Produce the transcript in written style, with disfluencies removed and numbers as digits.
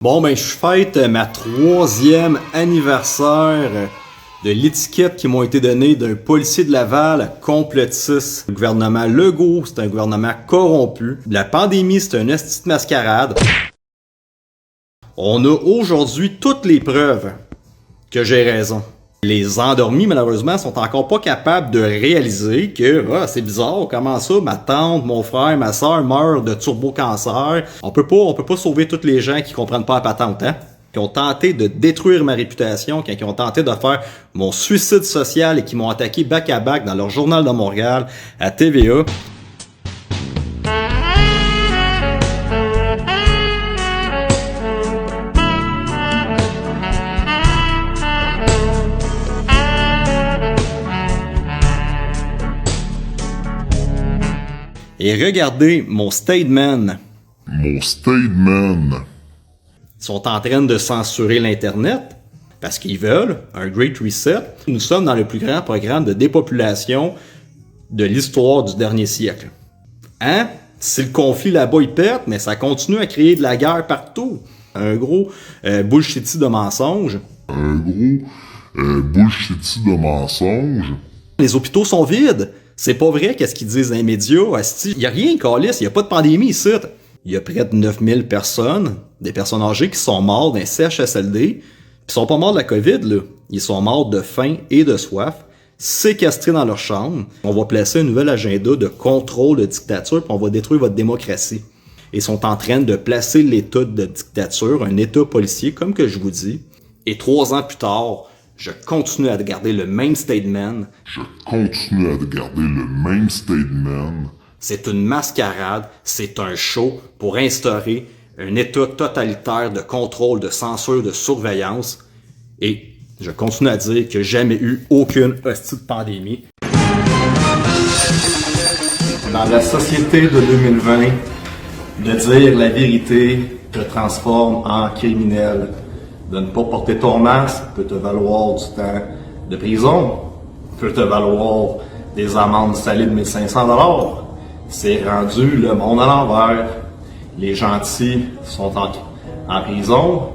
Bon, ben, je fête ma 3e anniversaire de l'étiquette qui m'a été donnée d'un policier de Laval complotiste. Le gouvernement Legault, c'est un gouvernement corrompu. La pandémie, c'est un esti de mascarade. On a aujourd'hui toutes les preuves que j'ai raison. Les endormis, malheureusement, sont encore pas capables de réaliser que c'est bizarre, comment ça, ma tante, mon frère, ma soeur meurent de turbo-cancer. On peut pas sauver tous les gens qui comprennent pas la patente, hein? Qui ont tenté de détruire ma réputation, qui ont tenté de faire mon suicide social et qui m'ont attaqué back-à-back dans leur journal de Montréal, à TVA. Et regardez mon statement. Mon statement. Ils sont en train de censurer l'Internet parce qu'ils veulent un Great Reset. Nous sommes dans le plus grand programme de dépopulation de l'histoire du dernier siècle. Hein? Si le conflit là-bas il pète, mais ça continue à créer de la guerre partout. Un gros bullshitty de mensonges. Un gros bullshitty de mensonges. Les hôpitaux sont vides. C'est pas vrai qu'est-ce qu'ils disent dans les médias. Asti. Y a rien, câlisse. Y a pas de pandémie ici. Il y a près de 9000 personnes, des personnes âgées qui sont mortes d'un CHSLD. Ils sont pas morts de la COVID, là. Ils sont morts de faim et de soif, séquestrés dans leur chambre. On va placer un nouvel agenda de contrôle de dictature, puis on va détruire votre démocratie. Ils sont en train de placer l'état de dictature, un état policier, comme que je vous dis. Et 3 ans plus tard, je continue à garder le même statement. C'est une mascarade, c'est un show pour instaurer un état totalitaire de contrôle, de censure, de surveillance. Et je continue à dire qu'il n'y a jamais eu aucune hostie de pandémie. Dans la société de 2020, de dire la vérité te transforme en criminel. De ne pas porter ton masque peut te valoir du temps de prison, peut te valoir des amendes salées de 1500 $. C'est rendu le monde à l'envers. Les gentils sont en prison,